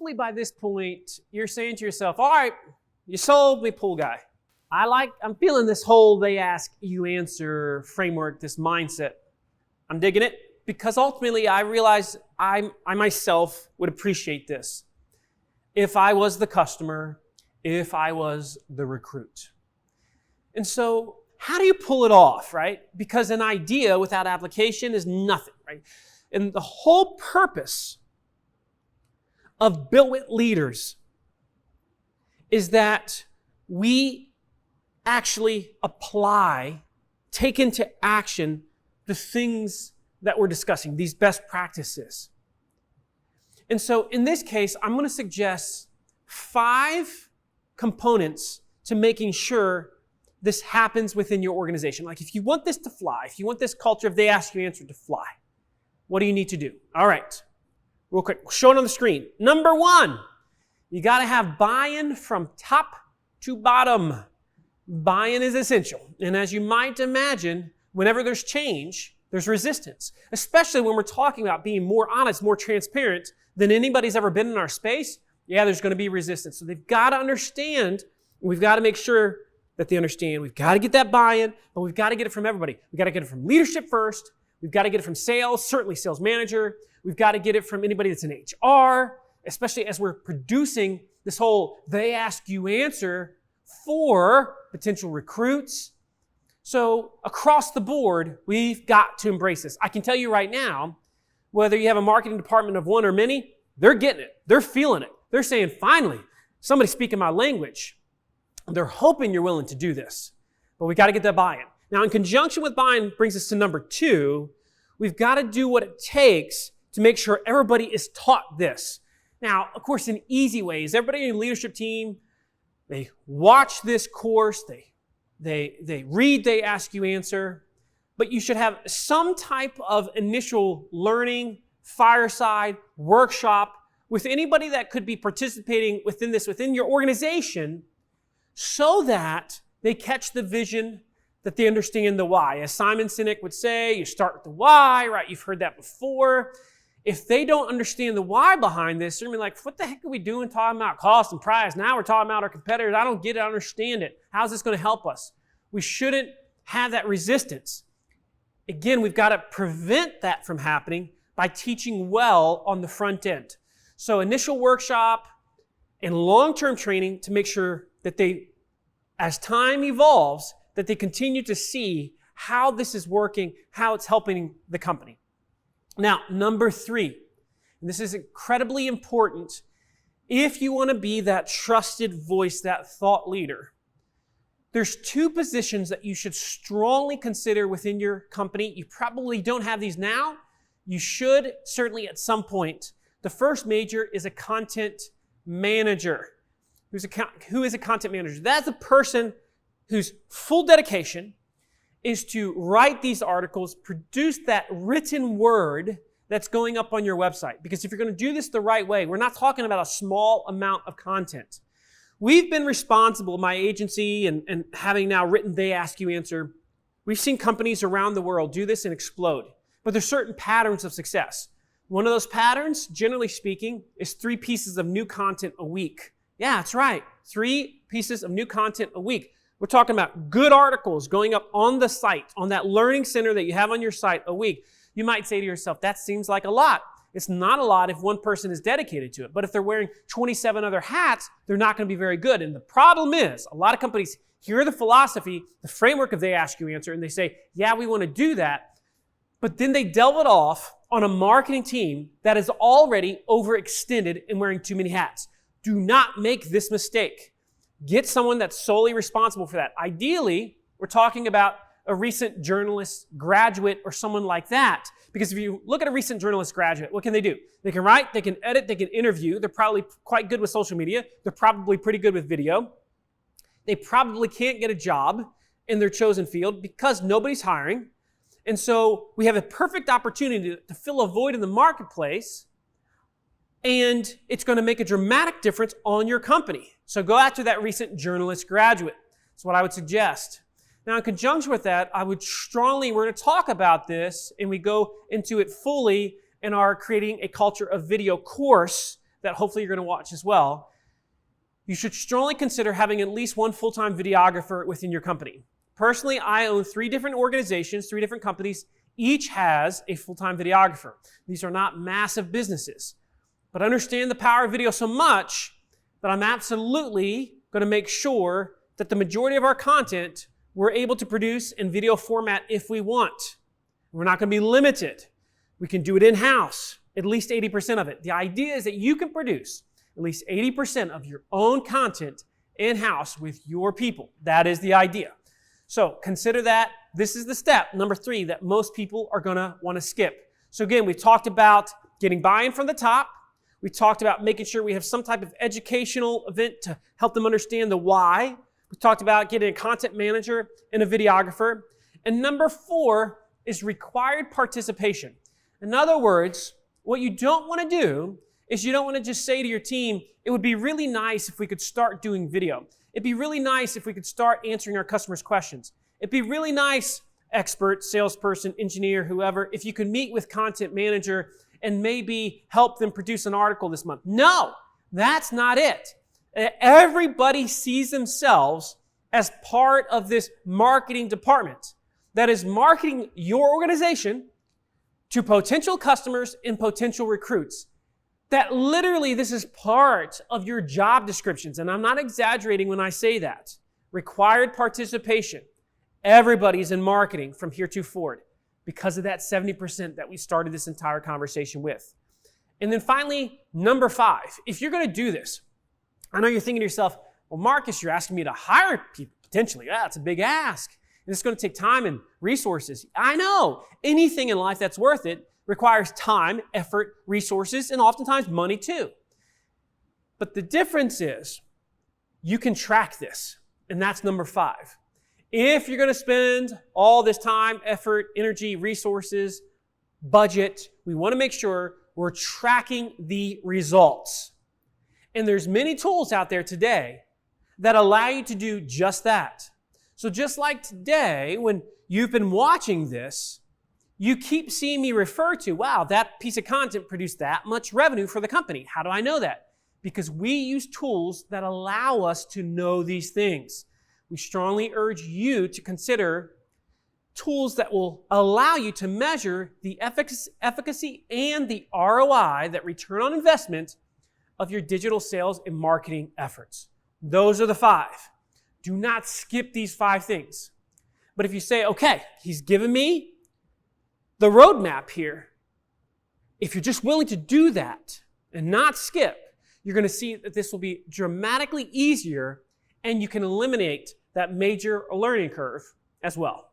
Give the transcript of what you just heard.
hopefully by this point, you're saying to yourself, all right, you sold me, pool guy. I'm feeling this whole they ask, you answer framework, this mindset. I'm digging it because ultimately I realize I myself would appreciate this if I was the customer, if I was the recruit. And so how do you pull it off, right? Because an idea without application is nothing, right? And the whole purpose of Built With Leaders is that we actually apply, take into action the things that we're discussing, these best practices. And so in this case, I'm going to suggest 5 components to making sure this happens within your organization. Like if you want this to fly, if you want this culture of they ask you answer to fly, what do you need to do? All right, real quick, show it on the screen. Number 1, you got to have buy-in from top to bottom. Buy-in is essential. And as you might imagine, whenever there's change, there's resistance, especially when we're talking about being more honest, more transparent than anybody's ever been in our space. Yeah, there's going to be resistance. So they've got to understand, we've got to make sure that they understand. We've got to get that buy-in, but we've got to get it from everybody. We've got to get it from leadership first. We've got to get it from sales, certainly sales manager. We've got to get it from anybody that's in HR, especially as we're producing this whole they ask you answer for potential recruits. So across the board, we've got to embrace this. I can tell you right now, whether you have a marketing department of 1 or many, they're getting it. They're feeling it. They're saying, finally, somebody's speaking my language. They're hoping you're willing to do this. But we've got to get that buy-in. Now, in conjunction with buy-in brings us to number 2. We've got to do what it takes to make sure everybody is taught this. Now, of course, in easy ways, everybody in the leadership team, they watch this course, they read, they ask you answer, but you should have some type of initial learning, fireside, workshop with anybody that could be participating within this, within your organization, so that they catch the vision, that they understand the why. As Simon Sinek would say, you start with the why, right? You've heard that before. If they don't understand the why behind this, they're going to be like, what the heck are we doing talking about cost and price? Now we're talking about our competitors. I don't get it. I don't understand it. How's this going to help us? We shouldn't have that resistance. Again, we've got to prevent that from happening by teaching well on the front end. So initial workshop and long-term training to make sure that they, as time evolves, that they continue to see how this is working, how it's helping the company. Now, number 3, and this is incredibly important, if you want to be that trusted voice, that thought leader, there's 2 positions that you should strongly consider within your company. You probably don't have these now. You should certainly at some point. The first major is a content manager. Who is a content manager? That's a person whose full dedication is to write these articles, produce that written word that's going up on your website. Because if you're going to do this the right way, we're not talking about a small amount of content. We've been responsible, my agency, and having now written They Ask You Answer, we've seen companies around the world do this and explode. But there's certain patterns of success. One of those patterns, generally speaking, is 3 pieces of new content a week. Yeah, that's right. 3 pieces of new content a week. We're talking about good articles going up on the site, on that learning center that you have on your site a week. You might say to yourself, that seems like a lot. It's not a lot if one person is dedicated to it. But if they're wearing 27 other hats, they're not going to be very good. And the problem is, a lot of companies hear the philosophy, the framework of They Ask You Answer, and they say, yeah, we want to do that. But then they delve it off on a marketing team that is already overextended and wearing too many hats. Do not make this mistake. Get someone that's solely responsible for that. Ideally, we're talking about a recent journalist graduate or someone like that. Because if you look at a recent journalist graduate, what can they do? They can write, they can edit, they can interview. They're probably quite good with social media. They're probably pretty good with video. They probably can't get a job in their chosen field because nobody's hiring. And so we have a perfect opportunity to fill a void in the marketplace, and it's going to make a dramatic difference on your company. So go after that recent journalist graduate. That's what I would suggest. Now, in conjunction with that, I would strongly, we're going to talk about this, and we go into it fully in our Creating a Culture of Video course that hopefully you're going to watch as well, you should strongly consider having at least one full-time videographer within your company. Personally, I own 3 different organizations, 3 different companies. Each has a full-time videographer. These are not massive businesses. But I understand the power of video so much that I'm absolutely going to make sure that the majority of our content we're able to produce in video format if we want. We're not going to be limited. We can do it in-house, at least 80% of it. The idea is that you can produce at least 80% of your own content in-house with your people. That is the idea. So consider that. This is the step, number 3, that most people are going to want to skip. So again, we talked about getting buy-in from the top. We talked about making sure we have some type of educational event to help them understand the why. We talked about getting a content manager and a videographer. And number 4 is required participation. In other words, what you don't want to do is you don't want to just say to your team, it would be really nice if we could start doing video. It'd be really nice if we could start answering our customers' questions. It'd be really nice, expert, salesperson, engineer, whoever, if you could meet with content manager and maybe help them produce an article this month. No, that's not it. Everybody sees themselves as part of this marketing department that is marketing your organization to potential customers and potential recruits. That literally this is part of your job descriptions, and I'm not exaggerating when I say that. Required participation. Everybody's in marketing from heretofore because of that 70% that we started this entire conversation with. And then finally, number 5, if you're going to do this, I know you're thinking to yourself, well, Marcus, you're asking me to hire people potentially. Yeah, it's a big ask. And it's going to take time and resources. I know. Anything in life that's worth it requires time, effort, resources, and oftentimes money too. But the difference is you can track this, and that's number 5. If you're going to spend all this time, effort, energy, resources, budget, we want to make sure we're tracking the results. And there's many tools out there today that allow you to do just that. So just like today, when you've been watching this, you keep seeing me refer to, wow, that piece of content produced that much revenue for the company. How do I know that? Because we use tools that allow us to know these things. We strongly urge you to consider tools that will allow you to measure the efficacy and the ROI, that return on investment, of your digital sales and marketing efforts. Those are the 5. Do not skip these 5 things. But if you say, okay, he's given me the roadmap here, if you're just willing to do that and not skip, you're going to see that this will be dramatically easier and you can eliminate that major learning curve as well.